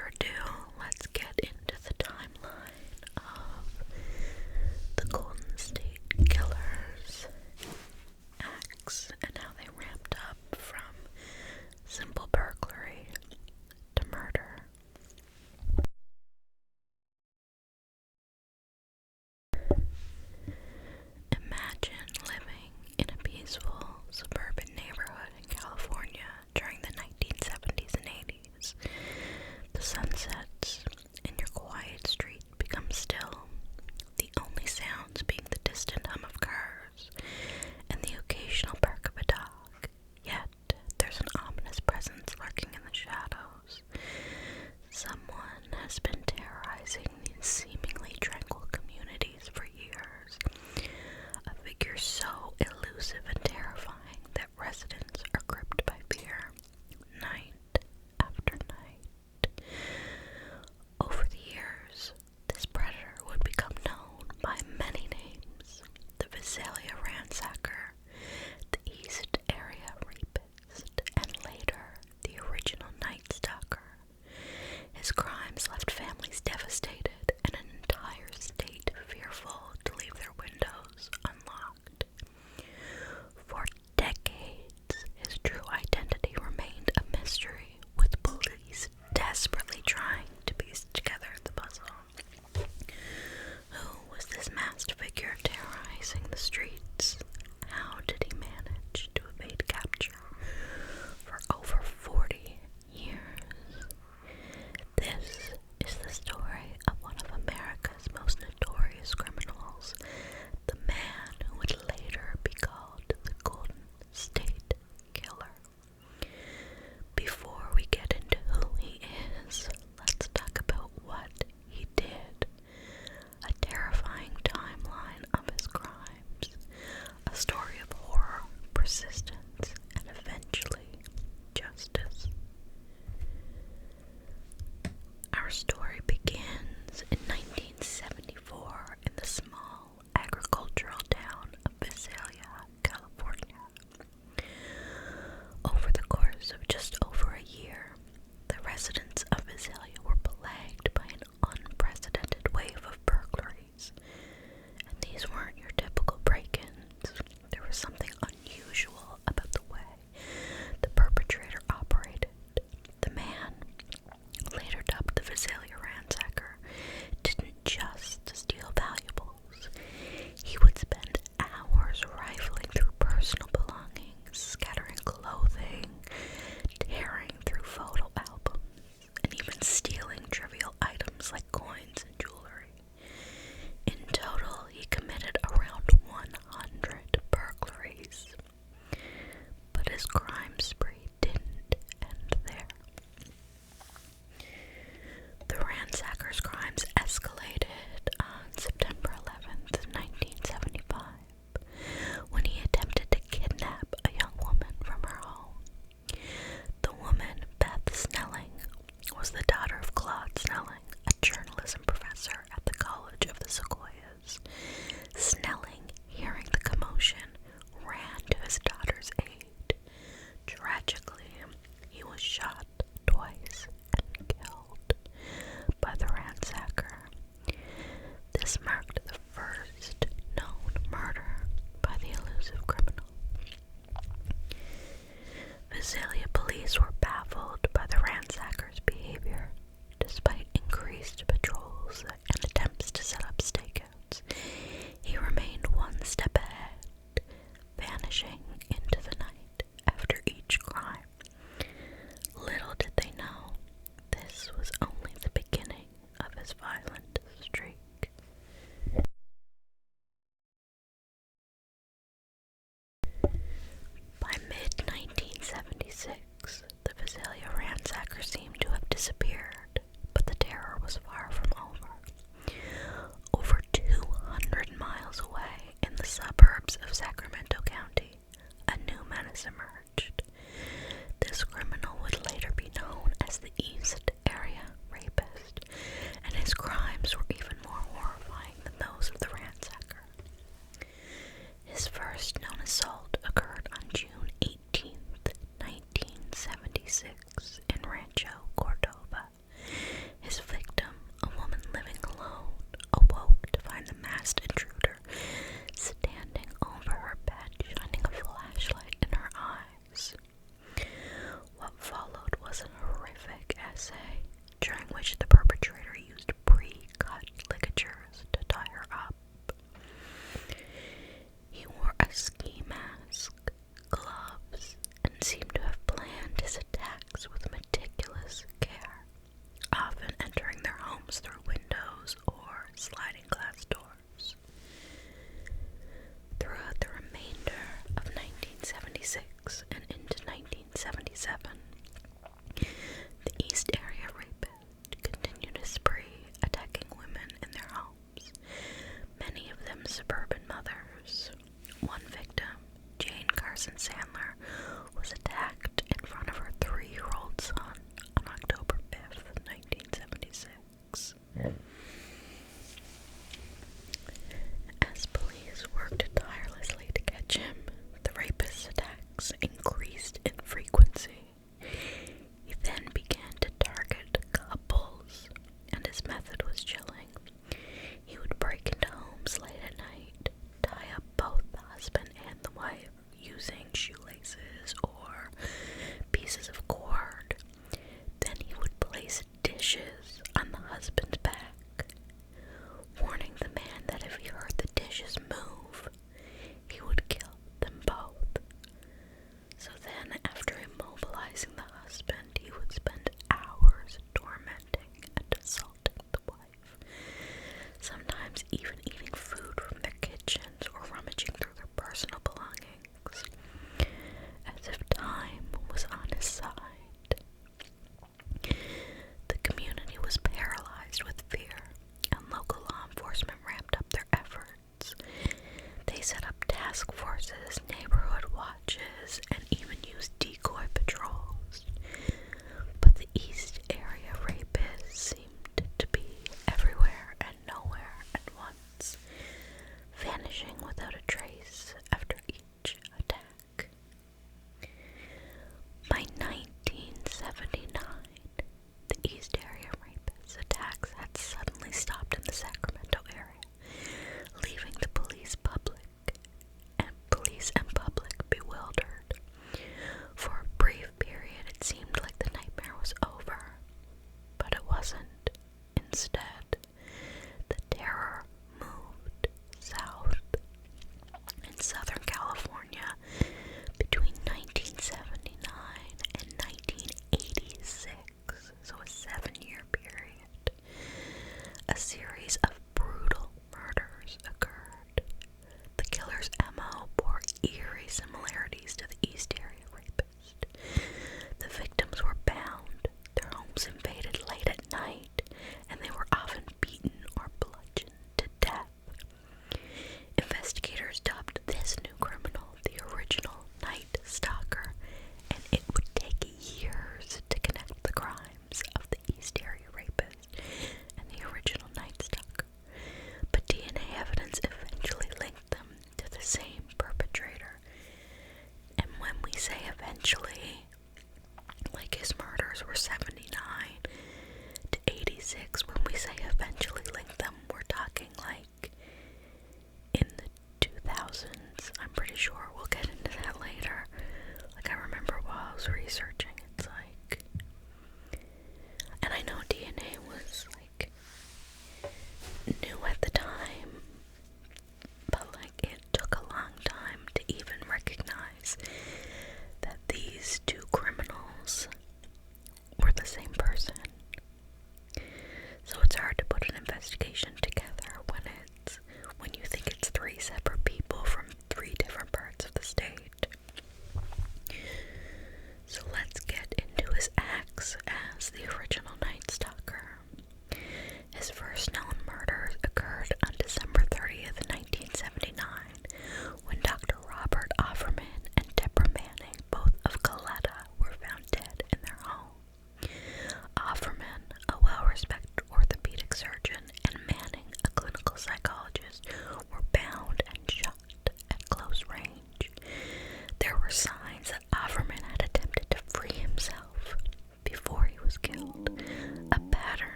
further ado, let's get into the timeline of the Golden State Killers' acts and how they ramped up from simple burglary to murder. Imagine living in a peaceful suburban neighborhood in California during the 1970s and 80s. The sun sets and your quiet street becomes still, the only sounds being the distant hum of cars and the occasional bark of a dog. Yet there's an ominous presence lurking in the shadows. Someone has been terrorizing these seemingly tranquil communities for years. A figure so elusive and terrifying that residents are gripped by fear, night after night. Over the years, this predator would become known by many names: the Visalia Ransacker, the East Area Rapist, and later, the original Night Stalker. His crimes left families devastated and an entire state fearful to leave their windows unlocked. For decades, his true identity remained a mystery, with police desperately trying to piece together the puzzle. Who was this masked figure terrorizing the streets? How did he manage to evade capture for over 40 years? This is the story of one of America's most notorious criminals, the man who would later be called the Golden State Killer. Before we get into who he is, let's talk about what he did. A terrifying timeline of his crimes, a story of horror, persistence, and eventually justice. Our story begins in 1974 in the small agricultural town of Visalia, California. Over the course of just over a year, the residents of Visalia were plagued by an unprecedented wave of burglaries. And these weren't your typical break-ins. There was something unusual about the way the perpetrator operated. The man, later dubbed the Visalia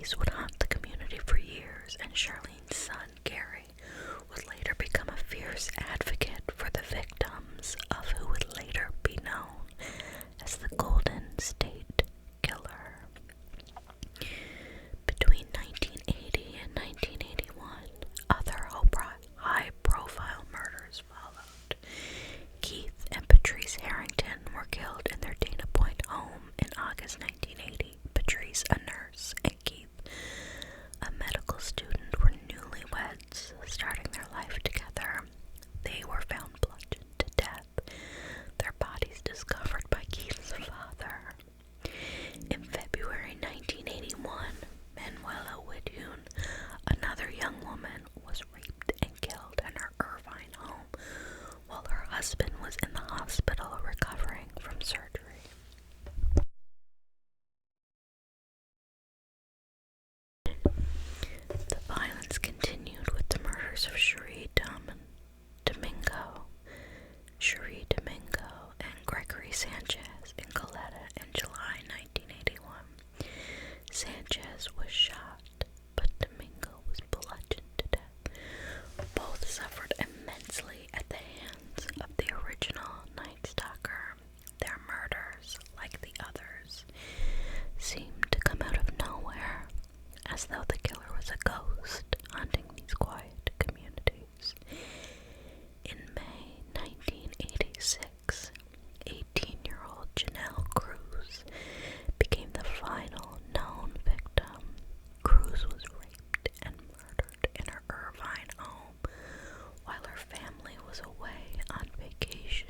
case would haunt the community for years, and Charlene's son, Gary, would later become a fierce advocate for the victims of who would later be known as the Golden State Killer. Between 1980 and 1981, other high-profile murders followed. Keith and Patrice Harrington were killed in their Dana Point home in August 1980. Patrice, a nurse, and Keith, a medical student, were newlyweds starting their life together. They were found bludgeoned to death, their bodies discovered by Keith's father. In February 1981, Manuela Widhune, another young woman, was raped and killed in her Irvine home while her husband was in the hospital recovering from surgery. The violence continued with the murders of Cherie Domingo, and Gregory Sanchez in Goleta in July 1981. Sanchez was shot, but Domingo was bludgeoned to death. Both suffered immensely at the hands of the original Night Stalker. Their murders, like the others, seemed to come out of nowhere, as though the killer was a ghost haunting these quiet communities. In May 1986, 18-year-old Janelle Cruz became the final known victim. Cruz was raped and murdered in her Irvine home while her family was away on vacation.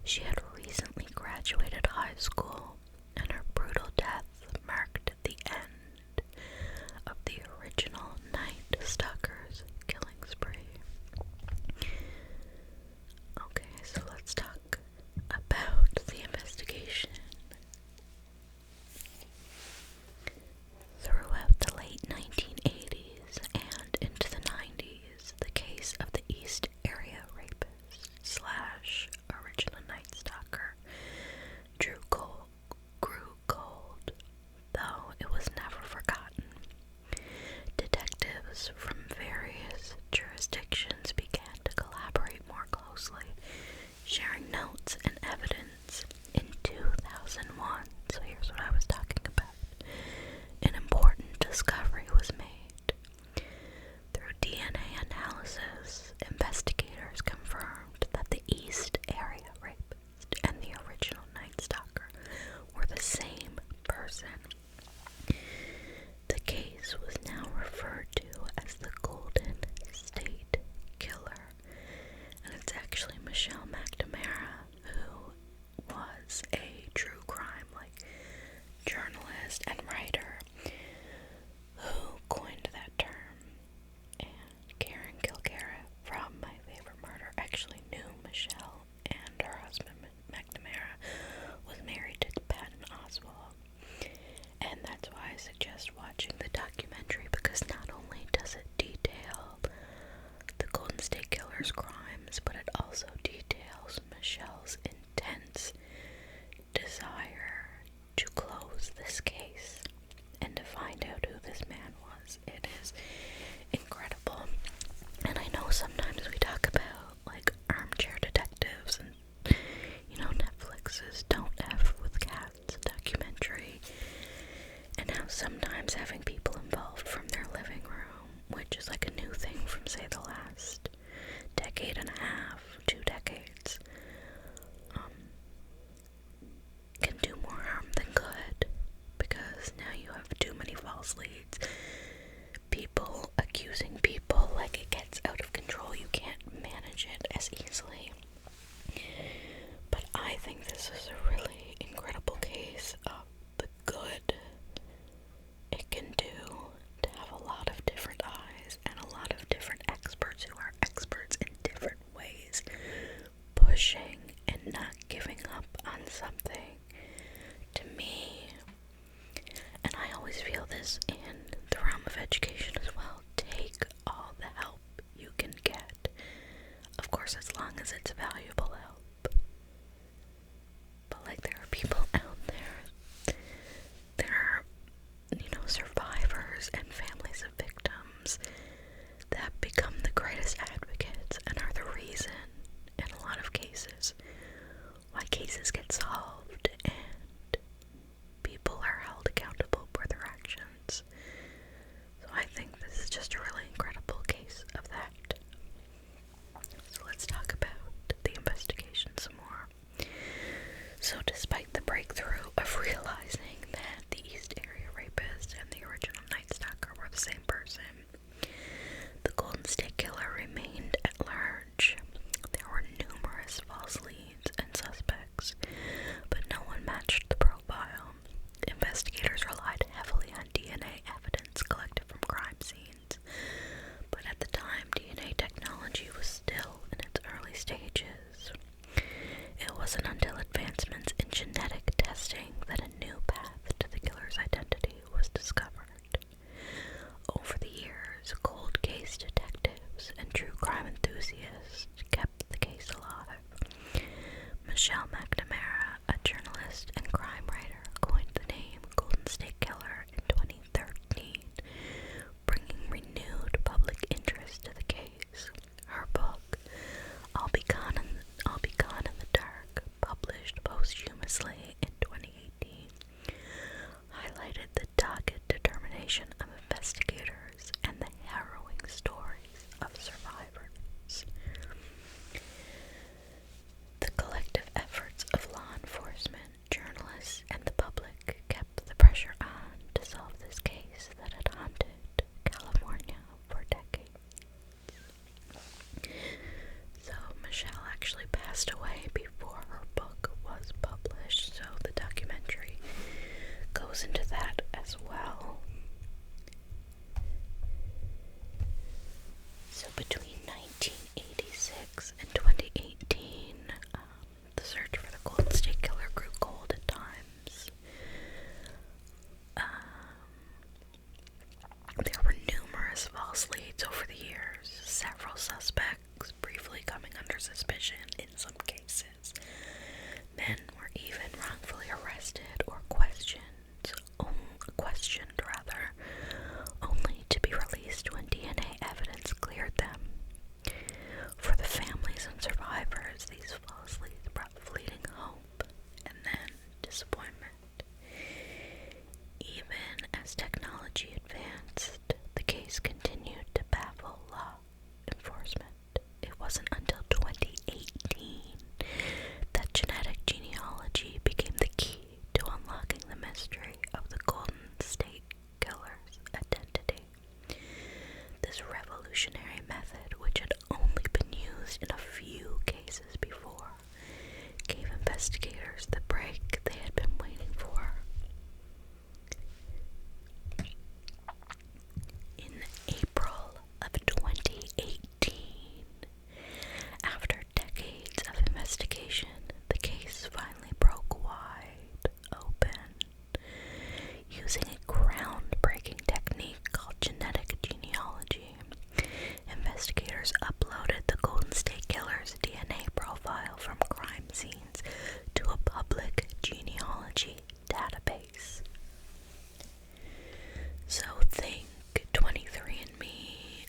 She had recently graduated high school, and her brutal death marked the end of the original Night Stalker's killing spree. Okay, so let's talk about the investigation. Throughout the late 1980s and into the 90s, the case of the East Area rapist slash original Night Stalker grew cold, though it was never forgotten. Detectives from various jurisdictions began to collaborate more closely, sharing notes and evidence. In 2001, so here's what I was talking about, an important discovery was made. Through DNA analysis, investigators confirmed that the East Area rapist and the original Night Stalker were the same person. The case was now referred to as the Golden State Killer, and it's actually Michelle McNamara, who was a true crime journalist and writer, who coined that term. And Karen Kilgara from My Favorite Murder actually knew Michelle, and her husband McNamara was married to Patton Oswalt. And that's why I suggest watching the documentary, because not only does it detail the Golden State Killer's crimes, but it also details Michelle's intense desire to close this case and to find out who this man was. It is incredible. And I know sometimes we talk about like armchair detectives and, you know, Netflix's Don't F with Cats documentary, and how sometimes having people involved from their living room, which is like a new thing from, say, the last decade and a half, 2 decades, can do more harm than good, because now you have too many false leads, people accusing people, like it gets out of control. You can't manage it as easily. But I think this is a really incredible case of the good it can do to have a lot of different eyes and a lot of different experts who are experts in different ways, pushing and not giving up on something. To me, and I always feel this in the realm of education as well, take all the help you can get. Of course, as long as it's valuable help. But like, there are people out there that are, you know, surviving cases get solved and people are held accountable for their actions. So I think this is just a really incredible case of that. So let's talk about the investigation some more. So despite the breakthrough of realizing that the East Area Rapist and the original Night Stalker were the same person, the Golden State Killer remained at large. There were numerous false leads and suspects, but no one matched the profile. Investigators relied heavily on DNA evidence collected from crime scenes, but at the time, DNA technology was still in its early stages. It wasn't until advancements in genetic testing that a new path to the killer's identity was discovered. Over the years, cold case detectives and true crime enthusiasts kept the case alive. Michelle McNamara, a journalist and crime writer, coined the name Golden State Killer in 2013, bringing renewed public interest to the case. Her book, I'll Be Gone in the Dark, published posthumously in 2018, highlighted the dogged determination of investigators and the harrowing stories of survivors. The collective efforts of law enforcement, journalists, and the public kept the pressure on to solve this case that had haunted California for decades. So Michelle actually passed away before her book was published, so the documentary goes into that as well. So between 1986 and 2018, the search for the Golden State Killer grew cold at times. There were numerous false leads over the years, several suspects briefly coming under suspicion in some cases. Men were even wrongfully arrested or questioned, only to be released when DNA evidence cleared them. For the families and survivors, these false leads brought fleeting hope and then disappointment. Even as technology advanced, the case continued to baffle law enforcement. It wasn't until 2018 that genetic genealogy became the key to unlocking the mystery of the Golden State Killer's identity. This revolutionary method, which had only been used in a few cases before, gave investigators the break they had been waiting for. In April of 2018, after decades of investigation, the case finally broke wide open. Using a groundbreaking technique called genetic genealogy, investigators uploaded the Golden State Killer's DNA profile from crime scenes to a public genealogy database. So think 23andMe,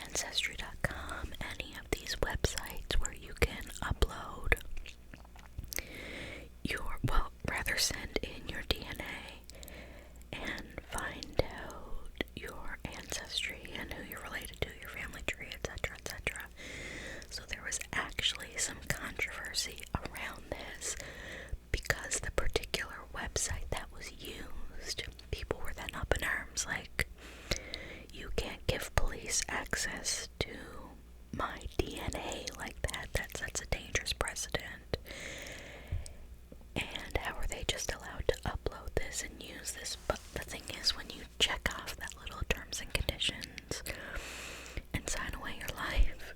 Ancestry.com, any of these websites where you can upload send in your DNA and find out your ancestry and who you're related to, your family tree, etc., etc. So there was actually some controversy around this because the particular website that was used, people were then up in arms like, you can't give police access to my DNA like that. That sets a dangerous precedent. And how are they just allowed to upload this and use this? But the thing is, when you check off that little terms and conditions and sign away your life,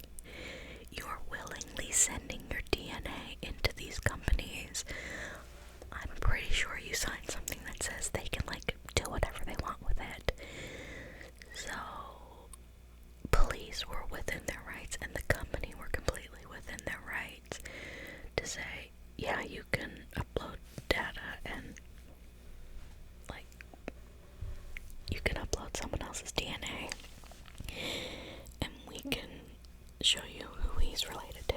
you're willingly sending your DNA into these companies. I'm pretty sure you signed something that says they can do whatever they want with it. So police were within their rights and the company were completely within their rights to say, yeah, you can upload data and you can upload someone else's DNA and we can show you who he's related to.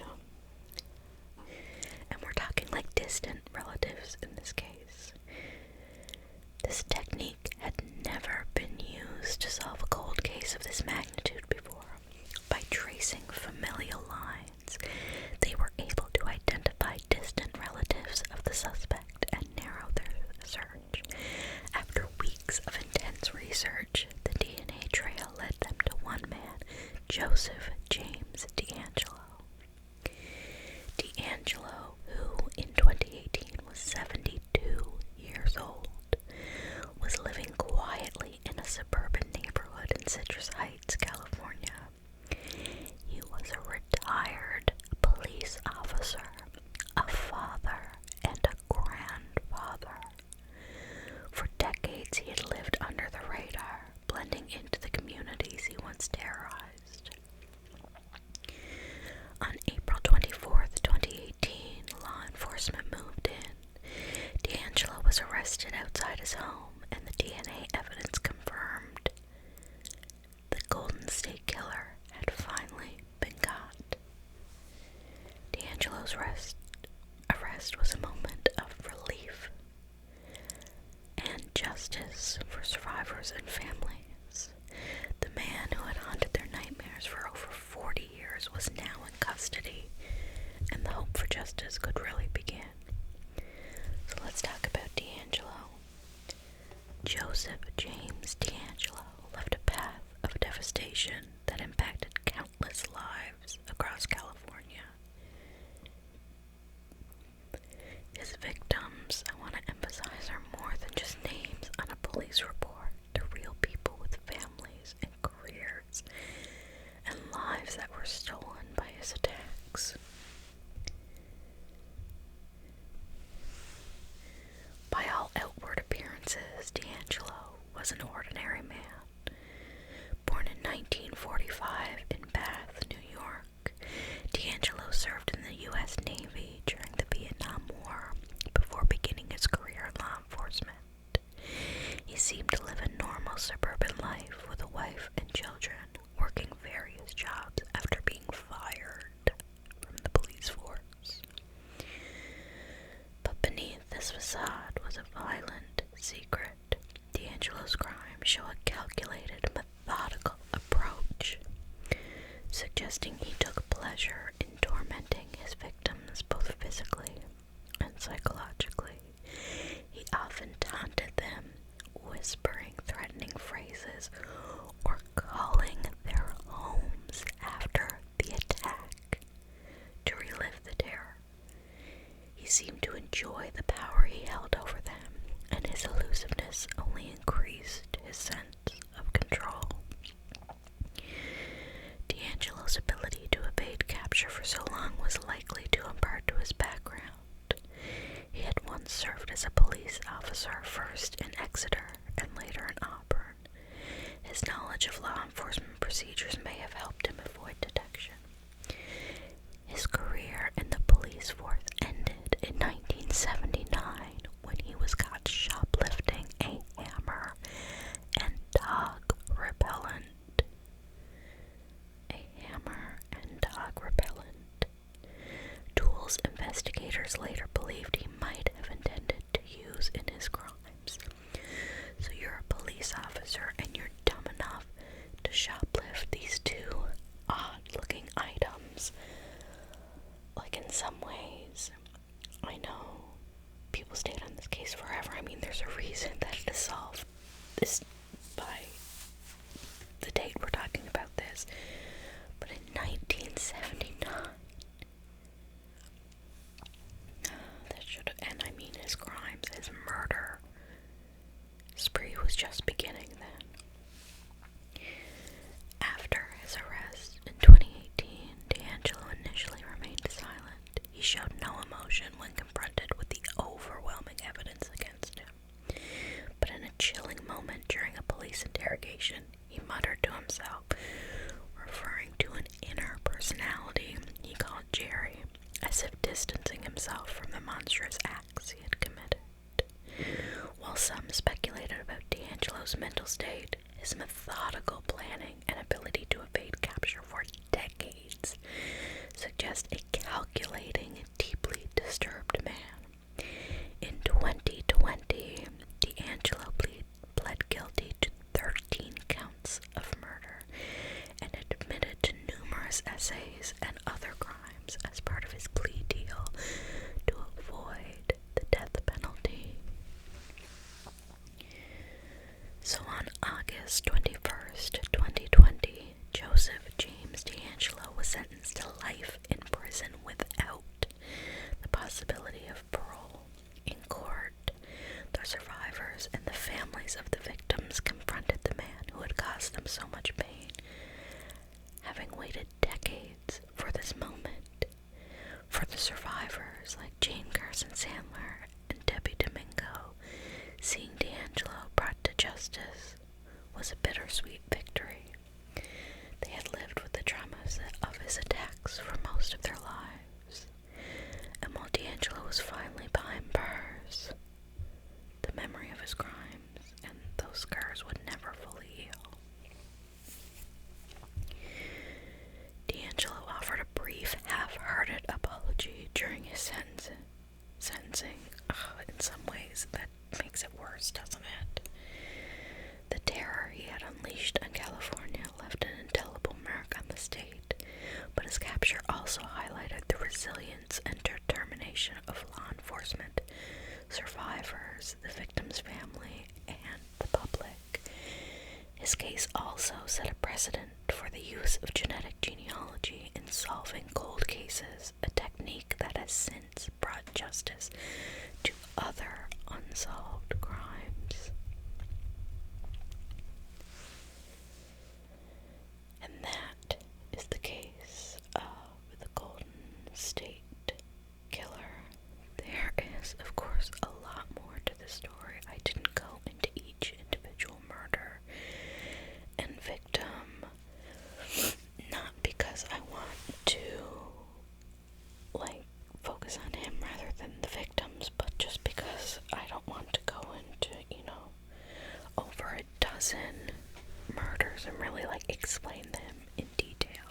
And we're talking distant relatives in this case. This technique had never been used to solve a cold case of this magnitude before. By tracing familial lines, they were able to identify distant relatives of the suspect and narrow their search. After weeks of intense research, the DNA trail led them to one man, Joseph James DeAngelo. DeAngelo, who in 2018 was 72 years old, was living quietly in a suburban neighborhood in Citrus Heights, California. He was a retired police officer, a father, and a grandfather. For decades, he had lived under the radar, blending into the communities he once terrorized. On April 24th, 2018, law enforcement moved in. DeAngelo was arrested outside his home, and the DNA evidence confirmed the Golden State Killer had finally been caught. DeAngelo's arrest was a moment of relief and justice for survivors and families. The man who had haunted their nightmares for over 40 years was now in custody, and the hope for justice could really begin. So let's talk about DeAngelo. Joseph James DeAngelo left a path of devastation that impacted countless lives across California. His victims, I want to emphasize, are more than just names on a police report. They're real people with families and careers and lives that were stolen by his attacks. By all outward appearances, DeAngelo was an ordinary man. Born in 1945 in Bath, New York, DeAngelo served in the U.S. Navy during the Vietnam War before beginning his career in law enforcement. He seemed to live a normal suburban life with a wife and children, working various jobs after being fired from the police force. But beneath this facade was a violent secret. DeAngelo's crimes show a calculated, methodical approach, suggesting he took pleasure in tormenting his victims both physically and psychologically. He often taunted them, whispering threatening phrases or calling their homes after the attack to relive the terror. He seemed to enjoy the power he held over them, and his elusiveness only increased his sense of control. DeAngelo's ability to evade capture for so long was likely due in part to his background. He had once served as a police officer, first in Exeter and later in Auburn. His knowledge of law enforcement procedures may have helped him avoid detection. His career in the police force ended in 1979 when he was caught shoplifting a hammer and dog repellent. Tools investigators later believed he might have intended to use in his crimes. So you're a police officer and you're dumb enough to shoplift these two odd-looking items. Like, in some ways, I know people stayed on this case forever. I mean, there's a reason that it is solved this by the date we're talking about this. But in 1979, his crimes, his murder spree was just beginning then. After his arrest in 2018, DeAngelo initially remained silent. He showed no emotion when confronted with the overwhelming evidence against him. But in a chilling moment during a police interrogation, he muttered to himself, referring to an inner personality he called Jerry, as if distancing himself from the monstrous acts he had committed. While some speculated about DeAngelo's mental state, his methodical planning and ability to evade capture for decades suggest a calculating, deeply disturbed man. Kristen Sandler and Debbie Domingo, seeing D'Angelo brought to justice was a bittersweet victory. They had lived with the traumas of his attacks for most of their lives, and while D'Angelo was finally behind bars, the memory of his crimes and those scars would never fully heal. D'Angelo offered a brief, half-hearted apology during his sentencing. In some ways, that makes it worse, doesn't it? The terror he had unleashed on California left an indelible mark on the state, but his capture also highlighted the resilience and determination of law enforcement, survivors, the victim's family, and the public. His case also set a precedent for the use of genetic genealogy in solving cold cases, a technique that has since brought justice to other unsolved crimes. And that is the case of the Golden State Killer. There is, of course, a lot more to the story. I didn't go into each individual murder and victim, not because I want to, focus on him rather than the victims, but just because I don't want to go into, over a dozen murders and really, explain them in detail.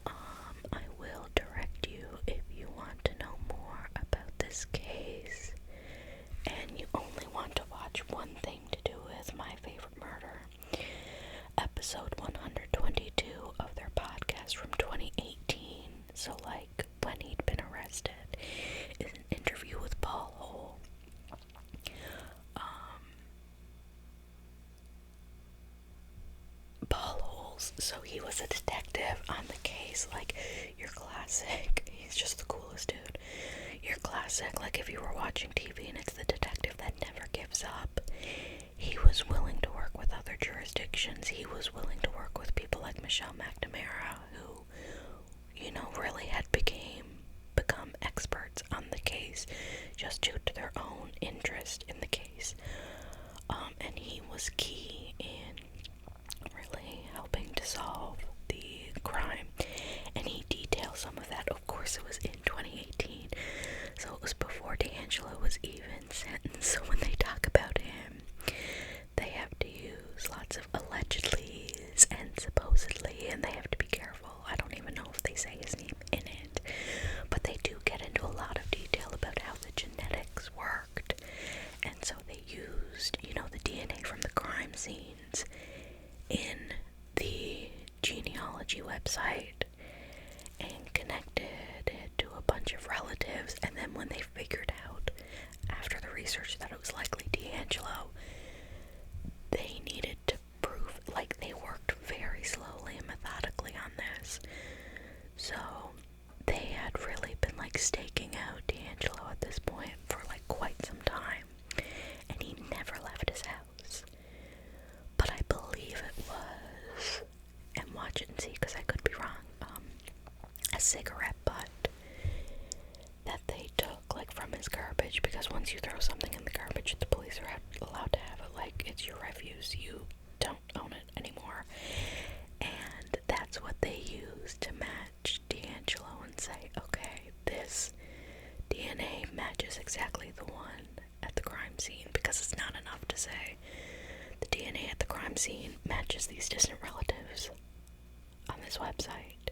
I will direct you if you want to know more about this case and you only want to watch one thing to do with My Favorite Murder. Episode 122 of their podcast from 2018, so when he'd been arrested, is an interview with Paul Hole. Paul Holes, so he was a detective on the case, your classic, he's just the coolest dude, your classic, if you were watching TV and it's the detective that never gives up. He was willing to work with other jurisdictions, he was willing to work with people like Michelle McNamara, who, really had become experts on the case, just due to their own interest in the case, and he was key in really helping to solve the crime, and he details some of that. Of course, it was in 2018, so it was before D'Angelo was even sentenced, so when they talk about him, they have to use lots of allegedlys and supposedly, and they have to be careful. I don't even know if they say his name in it, but they do get into a lot of detail about how the genetics worked, and so they used, the DNA from the crime scenes in the genealogy website and connected it to a bunch of relatives, and then when they figured out after the research that it was likely D'Angelo, they needed to prove, they worked very slowly and methodically on this, so they had really been staking out D'Angelo at this point for quite some time, and he never left his house. But I believe it was, and watch it and see because I could be wrong, a cigarette butt that they took from his garbage, because once you throw something in the garbage, the police are allowed to have it it's your refuse, you don't own it anymore, and that's what they used to match D'Angelo and say, okay, this DNA matches exactly the one at the crime scene, because it's not enough to say the DNA at the crime scene matches these distant relatives on this website.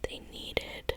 They needed